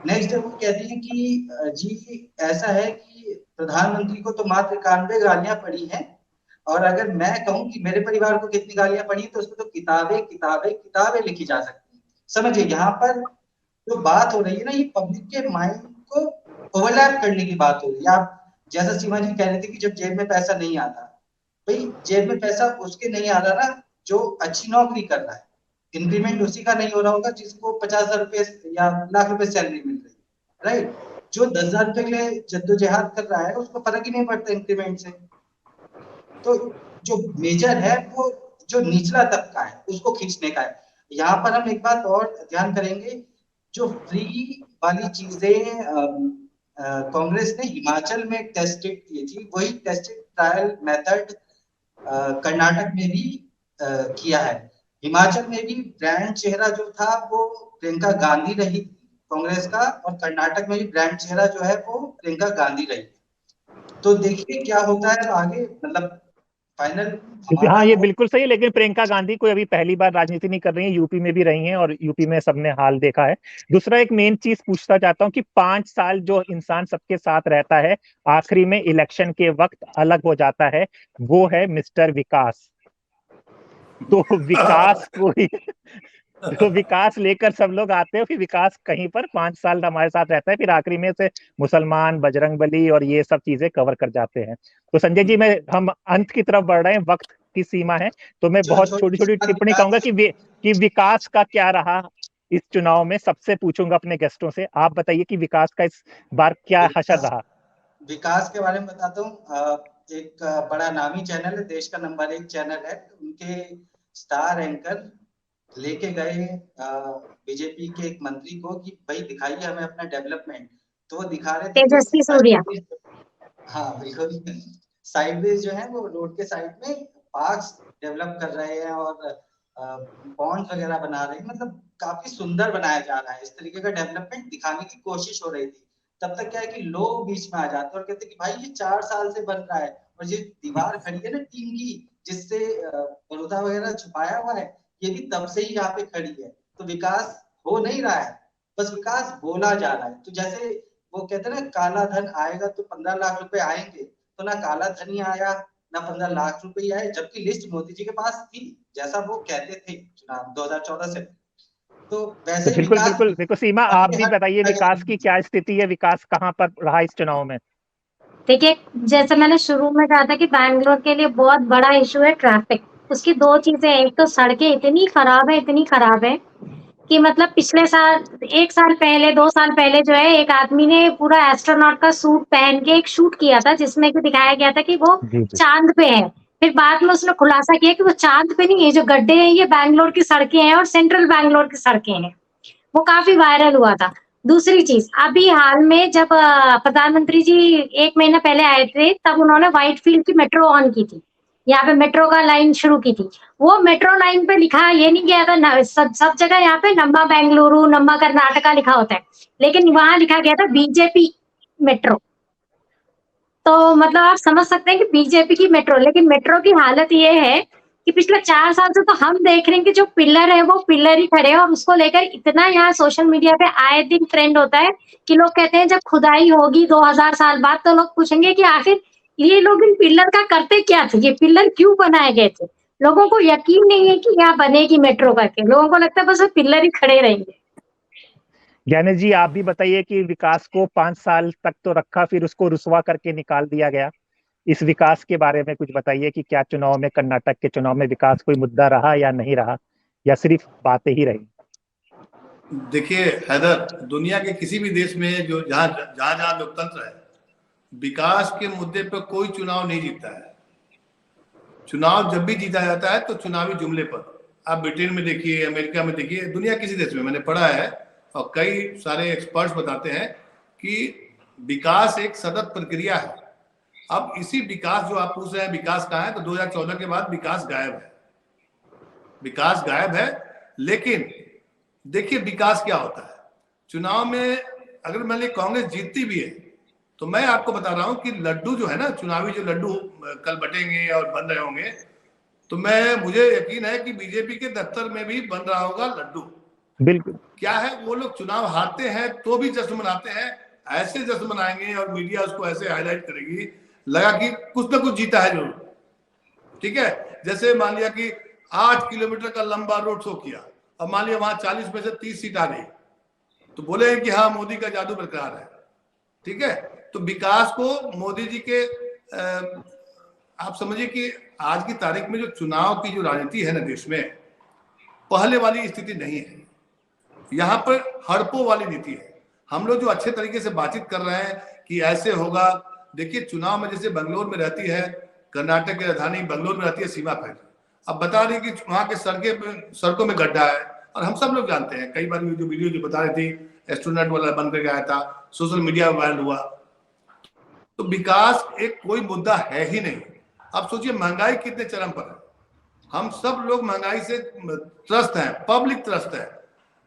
नेक्स्ट डे वो कहती है कि जी ऐसा है कि प्रधानमंत्री को तो मात्र 91 गालियां पड़ी हैं, और अगर मैं कहूं कि मेरे परिवार को कितनी गालियां पड़ी तो उसमें तो किताबें किताबें किताबें लिखी जा सकती हैं। समझिए यहाँ पर जो बात हो रही है ना, ये पब्लिक के माइंड को ओवरलैप करने की बात हो रही है। आप जैसा सीमा जी कह रहे थे कि जब जेब में पैसा नहीं आता, भाई जेब में पैसा उसके नहीं आ रहा ना जो अच्छी नौकरी कर रहा है। इंक्रीमेंट उसी का नहीं हो रहा होगा जिसको 50,000 रुपए या लाख रुपए सैलरी मिल रही है, राइट। जो 10,000 रुपए के लिए जद्दोजहद कर रहा है उसको फर्क ही नहीं पड़ता इंक्रीमेंट से। तो जो मेजर है वो जो निचला तबका है उसको खींचने का है। यहाँ पर हम एक बात और ध्यान करेंगे, जो फ्री वाली चीजें कांग्रेस ने हिमाचल में टेस्टेड की थी, वही टेस्टेड ट्रायल मेथड कर्नाटक में भी किया है। हिमाचल में भी ब्रांड चेहरा जो था वो प्रियंका गांधी रही कांग्रेस का, और कर्नाटक में भी ब्रांड चेहरा जो है वो प्रियंका गांधी रही। तो देखिए क्या होता है आगे, मतलब फाइनल। हाँ, ये बिल्कुल सही है, लेकिन प्रियंका गांधी कोई अभी पहली बार राजनीति नहीं कर रही है, यूपी में भी रही हैं और यूपी में सबने हाल देखा है। दूसरा एक मेन चीज पूछना चाहता हूँ कि 5 साल जो इंसान सबके साथ रहता है, आखिरी में इलेक्शन के वक्त अलग हो जाता है, वो है मिस्टर विकास। तो विकास कोई तो विकास लेकर सब लोग आते हैं, फिर विकास कहीं पर 5 साल हमारे साथ रहता है, फिर आखिरी में से मुसलमान, बजरंगबली और ये सब चीजें कवर कर जाते हैं। तो संजय जी, हम अंत की तरफ बढ़ रहे हैं, वक्त की सीमा है, तो मैं बहुत छोटी छोटी टिप्पणी कहूंगा कि विकास का क्या रहा इस चुनाव में। सबसे पूछूंगा अपने गेस्टों से, आप बताइए कि विकास का इस बार क्या हशर रहा। विकास के बारे में बताता हूँ। एक बड़ा नामी चैनल है, देश का नंबर 1 चैनल है, उनके स्टार एंकर लेके गए बीजेपी के एक मंत्री को कि भाई दिखाइए हमें अपना डेवलपमेंट। तो वो दिखा रहे थे तेजस्वी सूर्या। हाँ बिल्कुल, साइडवेज जो है वो रोड के साइड में पार्क्स डेवलप कर रहे हैं और पॉन्ड वगैरह बना रहे हैं, मतलब काफी सुंदर बनाया जा रहा है। इस तरीके का डेवलपमेंट दिखाने की कोशिश हो रही थी। तब तक क्या है कि लोग बीच में आ जाते हैं और कहते हैं कि भाई ये 4 साल से बन रहा है, और ये दीवार खड़ी है ना टीम की जिससे बरूदा वगैरह छुपाया हुआ है, ये भी तब से ही यहाँ पे खड़ी है। तो विकास हो नहीं रहा है, बस विकास बोला जा रहा है। तो जैसे वो कहते हैं ना, काला धन आएगा तो 15 लाख रुपए आएंगे, तो ना काला धन ही आया ना 15 लाख रुपए ही आए, जबकि लिस्ट मोदी जी के पास थी, जैसा वो कहते थे चुनाव 2014 से। तो वैसे तो बिल्कुल विकास बिल्कुल, देखो सीमा, आप भी बताइए विकास की क्या स्थिति है, विकास कहाँ पर रहा इस चुनाव में। देखिए, जैसे मैंने शुरू में कहा था कि बैंगलोर के लिए बहुत बड़ा इशू है ट्रैफिक। उसकी 2 चीजें हैं, एक तो सड़कें इतनी खराब है कि मतलब पिछले साल 1 साल पहले 2 साल पहले जो है, एक आदमी ने पूरा एस्ट्रोनॉट का सूट पहन के एक शूट किया था जिसमें कि दिखाया गया था कि वो जी जी। चांद पे है। फिर बाद में उसने खुलासा किया कि वो चांद पे नहीं है, जो गड्ढे हैं ये बैंगलोर की सड़कें हैं और सेंट्रल बैंगलोर की सड़कें हैं। वो काफी वायरल हुआ था। दूसरी चीज, अभी हाल में जब प्रधानमंत्री जी 1 महीना पहले आए थे, तब उन्होंने व्हाइट फील्ड की मेट्रो ऑन की थी, यहाँ पे मेट्रो का लाइन शुरू की थी। वो मेट्रो लाइन पे लिखा ये नहीं गया था, सब जगह यहाँ पे नम्मा बेंगलुरु, नम्मा कर्नाटका लिखा होता है, लेकिन वहां लिखा गया था बीजेपी मेट्रो। तो मतलब आप समझ सकते हैं कि बीजेपी की मेट्रो, लेकिन मेट्रो की हालत ये है कि पिछले 4 साल से तो हम देख रहे हैं कि जो पिलर है वो पिलर ही खड़े हैं, और उसको लेकर इतना यहाँ सोशल मीडिया पे आए दिन ट्रेंड होता है कि लोग कहते हैं जब खुदाई होगी 2000 साल बाद तो लोग पूछेंगे कि आखिर ये लोग इन पिलर का करते क्या थे, ये पिलर क्यों बनाए गए थे। लोगों को यकीन नहीं है कि यहाँ बनेगी मेट्रो करके, लोगों को लगता है बस वो पिलर ही खड़े रहेंगे। ज्ञानेश जी, आप भी बताइए कि विकास को 5 साल तक तो रखा, फिर उसको रुसवा करके निकाल दिया गया। इस विकास के बारे में कुछ बताइए कि क्या चुनाव में, कर्नाटक के चुनाव में विकास कोई मुद्दा रहा या नहीं रहा, या सिर्फ बातें ही रही। देखिए हैदर, दुनिया के किसी भी देश में जो जहां जहां लोकतंत्र है, विकास के मुद्दे पर कोई चुनाव नहीं जीतता है। चुनाव जब भी जीता जाता है तो चुनावी जुमले पर। आप ब्रिटेन में देखिए, अमेरिका में देखिए, दुनिया किसी देश में मैंने पढ़ा है और कई सारे एक्सपर्ट्स बताते हैं कि विकास एक सतत प्रक्रिया है। अब इसी विकास जो आप पूछ रहे हैं विकास कहाँ है, तो 2014 के बाद विकास गायब है। विकास गायब है, लेकिन देखिए विकास क्या होता है चुनाव में। अगर मान लीजिए कांग्रेस जीतती भी है तो मैं आपको बता रहा हूं कि लड्डू जो है ना, चुनावी जो लड्डू कल बटेंगे और बन रहे होंगे, तो मुझे यकीन है कि बीजेपी के दफ्तर में भी बन रहा होगा लड्डू। बिल्कुल। क्या है, वो लोग चुनाव हारते हैं तो भी जश्न मनाते हैं, ऐसे जश्न मनाएंगे और मीडिया उसको ऐसे हाईलाइट करेगी, लगा कि कुछ ना कुछ जीता है जरूर। ठीक है, जैसे मान लिया कि 8 किलोमीटर का लंबा रोड शो किया, अब मान लिया वहां 40 में से 30 सीट आ गई, तो बोले कि हाँ मोदी का जादू बरकरार है। ठीक है, तो विकास को मोदी जी के आप समझिए कि आज की तारीख में जो चुनाव की जो राजनीति है ना देश में, पहले वाली स्थिति नहीं है। यहाँ पर हड़पों वाली नीति है। हम लोग जो अच्छे तरीके से बातचीत कर रहे हैं कि ऐसे होगा, देखिए चुनाव में जैसे बेंगलोर में रहती है, कर्नाटक की राजधानी बेंगलोर में रहती है सीमा फैल, अब बता रही कि वहां के सड़कों में गड्ढा है, और हम सब लोग जानते हैं, कई बार जो वीडियो जो बता रही थी स्टूडेंट वाला बन करके आया था, सोशल मीडिया में वायरल हुआ। तो विकास एक कोई मुद्दा है ही नहीं। अब सोचिए महंगाई कितने चरम पर है, हम सब लोग महंगाई से त्रस्त हैं, पब्लिक त्रस्त है,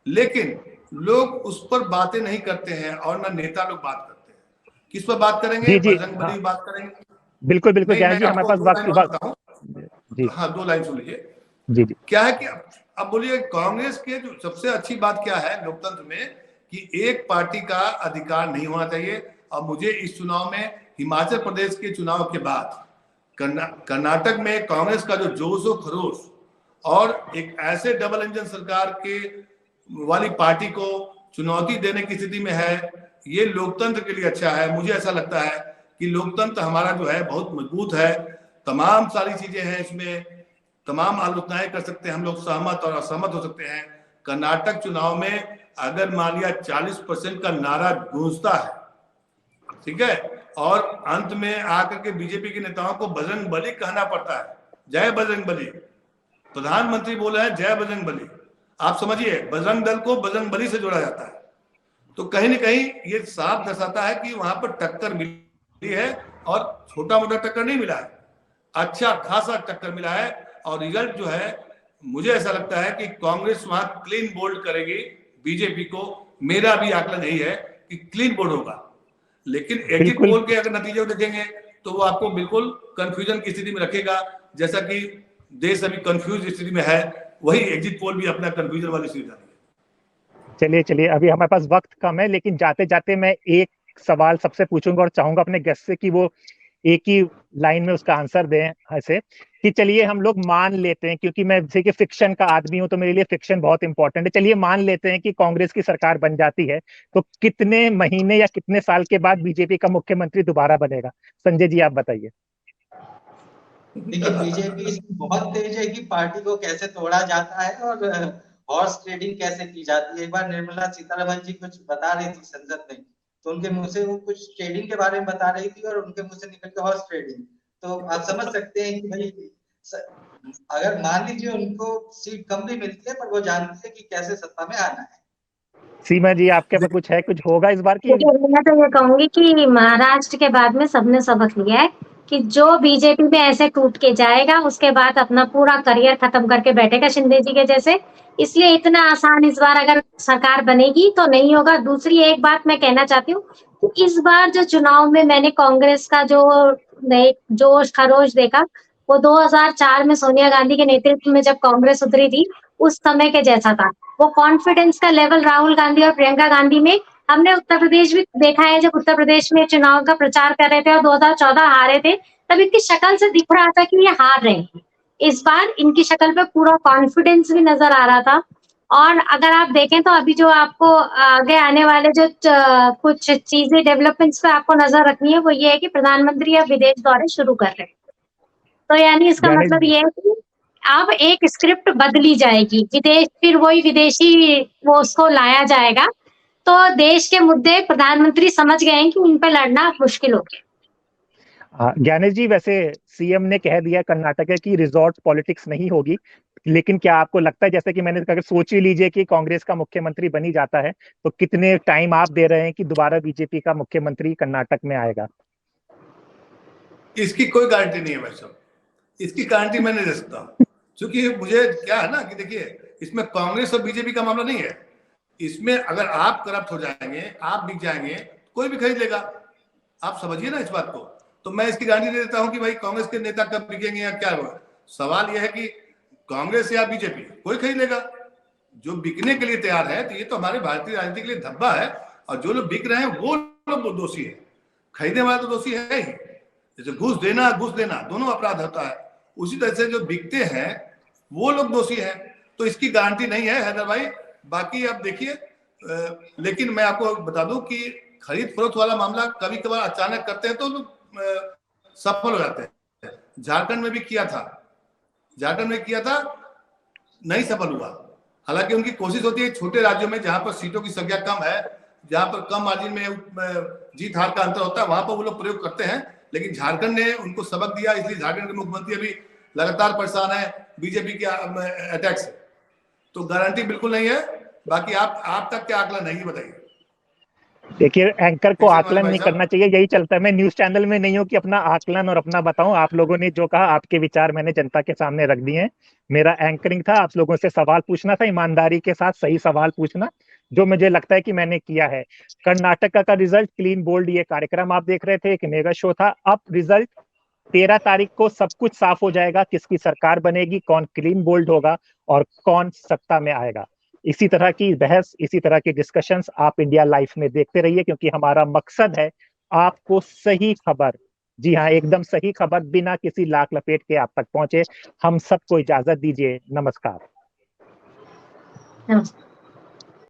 लेकिन लोग उस पर बातें नहीं करते हैं और ना नेता लोग बात करते हैं। किस पर बात करेंगे? बजरंगबली की बात करेंगे। बिल्कुल बिल्कुल ज्ञान जी, हमारे पास वक्त जी हाँ, 2 लाइन सुन लीजिए। जी जी। क्या है कि अब बोलिए कांग्रेस के जो सबसे अच्छी बात क्या है लोकतंत्र में कि एक पार्टी का अधिकार नहीं होना चाहिए। और मुझे इस चुनाव में हिमाचल प्रदेश के चुनाव के बाद कर्नाटक में कांग्रेस का जो जोश और खरोश और एक ऐसे डबल इंजन सरकार के वाली पार्टी को चुनौती देने की स्थिति में है, ये लोकतंत्र के लिए अच्छा है। मुझे ऐसा लगता है कि लोकतंत्र हमारा जो है बहुत मजबूत है, तमाम सारी चीजें हैं इसमें, तमाम आलोचनाएं कर सकते हैं हम लोग, सहमत और असहमत हो सकते हैं। कर्नाटक चुनाव में अगर मान लिया 40% का नारा गूंजता है, ठीक है, और अंत में आकर के बीजेपी के नेताओं को बजरंगबली कहना पड़ता है, जय बजरंगबली, प्रधानमंत्री बोले हैं जय बजरंगबली, आप समझिए बजरंग दल को बजरंगबली से जोड़ा जाता है। तो कहीं ना कहीं ये साफ दर्शाता है कि वहां पर टक्कर मिली है, और छोटा मोटा टक्कर नहीं मिला है, अच्छा खासा टक्कर मिला है। और रिजल्ट जो है, मुझे ऐसा लगता है कि कांग्रेस वहां क्लीन बोल्ड करेगी बीजेपी को। मेरा भी आकलन यही है कि क्लीन बोल्ड होगा, लेकिन एग्जिट पोल के अगर नतीजे देखेंगे तो वो आपको बिल्कुल कंफ्यूजन की स्थिति में रखेगा, जैसा कि देश अभी कंफ्यूज स्थिति में है, वही एग्जिट पोल भी अपना कंफ्यूजन वाली स्थिति है। चलिए चलिए, अभी हमारे पास वक्त कम है, लेकिन जाते जाते मैं एक सवाल सबसे पूछूंगा और चाहूंगा अपने गेस्ट से कि वो एक ही लाइन में उसका आंसर दें ऐसे कि चलिए हम लोग मान लेते हैं, क्योंकि मैं जैसे कि फिक्शन का आदमी हूं तो मेरे लिए फिक्शन बहुत इंपॉर्टेंट है, चलिए मान लेते हैं कि कांग्रेस की सरकार बन जाती है, तो कितने महीने या कितने साल के बाद बीजेपी का मुख्यमंत्री दोबारा बनेगा? संजय जी आप बताइए। देखिए बीजेपी बहुत तेज है कि पार्टी को कैसे तोड़ा जाता है और हॉर्स ट्रेडिंग कैसे की जाती है। एक बार निर्मला सीतारमण जी कुछ बता रही थी संसद में, तो उनके मुंह से वो कुछ ट्रेडिंग के बारे में बता रही थी और उनके मुंह से निकल के हॉर्स ट्रेडिंग। तो आप समझ सकते हैं कि भाई अगर मान लीजिए उनको सीट कम भी मिलती है, पर वो जानती है कि कैसे सत्ता में आना है। सीमा जी आपके पास कुछ है, कुछ होगा इस बार की? मैं तो ये कहूंगी कि महाराष्ट्र के बाद में सबने सबक लिया है कि जो बीजेपी में ऐसे टूट के जाएगा उसके बाद अपना पूरा करियर खत्म करके बैठेगा शिंदे जी के जैसे। इसलिए इतना आसान इस बार अगर सरकार बनेगी तो नहीं होगा। दूसरी एक बात मैं कहना चाहती हूँ कि इस बार जो चुनाव में मैंने कांग्रेस का जो जोश खरोश देखा, वो 2004 में सोनिया गांधी के नेतृत्व में जब कांग्रेस उतरी थी उस समय के जैसा था। वो कॉन्फिडेंस का लेवल राहुल गांधी और प्रियंका गांधी में हमने उत्तर प्रदेश भी देखा है। जब उत्तर प्रदेश में चुनाव का प्रचार कर रहे थे और 2014 हारे थे, तब इनकी शक्ल से दिख रहा था कि ये हार रहे हैं। इस बार इनकी शक्ल पे पूरा कॉन्फिडेंस भी नजर आ रहा था। और अगर आप देखें तो अभी जो आपको आगे आने वाले जो कुछ चीजें डेवलपमेंट्स पे आपको नजर रखनी है, वो ये है कि प्रधानमंत्री अब विदेश दौरे शुरू कर रहे हैं। तो यानी इसका मतलब ये है कि अब एक स्क्रिप्ट बदली जाएगी, विदेश फिर वही विदेशी वो उसको लाया जाएगा। तो देश के मुद्दे प्रधानमंत्री समझ गए हैं कि उन पे लड़ना मुश्किल हो गया। ज्ञानेश जी, वैसे सीएम ने कह दिया कर्नाटक की रिजॉर्ट पॉलिटिक्स नहीं होगी, लेकिन क्या आपको लगता है, जैसे कि मैंने अगर सोच ही लीजिए कि कांग्रेस का मुख्यमंत्री बन ही जाता है, तो कितने टाइम आप दे रहे हैं कि दोबारा बीजेपी का मुख्यमंत्री कर्नाटक में आएगा? इसकी कोई गारंटी नहीं है भाई साहब, इसकी गारंटी मैं नहीं दे सकता, क्योंकि मुझे क्या है ना कि देखिए इसमें कांग्रेस और बीजेपी का मामला नहीं है। इसमें अगर आप करप्ट हो जाएंगे, आप बिक जाएंगे, कोई भी खरीद लेगा, आप समझिए ना इस बात को। तो मैं इसकी गारंटी दे देता हूं कि भाई कांग्रेस के नेता कब बिकेंगे या क्या होगा। सवाल यह है कि कांग्रेस या बीजेपी कोई खरीद लेगा। जो बिकने के लिए तैयार है, तो ये तो हमारे भारतीय राजनीति के लिए धब्बा है, और जो लोग बिक रहे हैं वो लोग दोषी है, खरीदने वाला तो दोषी है ही। जैसे घूस देना दोनों अपराध होता है, उसी तरह से जो बिकते हैं वो लोग दोषी हैं। तो इसकी गारंटी नहीं है हैदर भाई। बाकी आप देखिए, लेकिन मैं आपको बता दूं कि खरीद फरोख्त वाला मामला कभी कभार अचानक करते हैं तो लोग सफल हो जाते हैं। झारखंड में भी किया था, नहीं सफल हुआ। हालांकि उनकी कोशिश होती है छोटे राज्यों में जहां पर सीटों की संख्या कम है, जहां पर कम मार्जिन में जीत हार का अंतर होता है वहां पर वो लोग प्रयोग करते हैं, लेकिन झारखंड ने उनको सबक दिया, इसलिए झारखंड के मुख्यमंत्री अभी लगातार परेशान है बीजेपी के अटैक से। तो गारंटी बिल्कुल नहीं है। बाकी आप तक क्या आकलन है ये बताइए। देखिए, एंकर को आकलन नहीं करना चाहिए, यही चलता है। मैं न्यूज चैनल में नहीं हूं कि अपना आकलन और अपना बताऊं। आप लोगों ने जो कहा, आपके विचार मैंने जनता के सामने रख दिए हैं। मेरा एंकरिंग था आप लोगों से सवाल पूछना था, ईमानदारी के साथ सही सवाल पूछना, जो मुझे लगता है कि मैंने किया है। कर्नाटक का रिजल्ट क्लीन बोल्ड, ये कार्यक्रम आप देख रहे थे, एक मेगा शो था। अब रिजल्ट 13 तारीख को सब कुछ साफ हो जाएगा, किसकी सरकार बनेगी, कौन क्लीन बोल्ड होगा और कौन सत्ता में आएगा। इसी तरह की बहस, इसी तरह की डिस्कशंस आप इंडिया लाइफ में देखते रहिए, क्योंकि हमारा मकसद है आपको सही खबर, जी हाँ एकदम सही खबर, बिना किसी लाख लपेट के आप तक पहुंचे। हम सबको इजाजत दीजिए। नमस्कार। नमस्कार।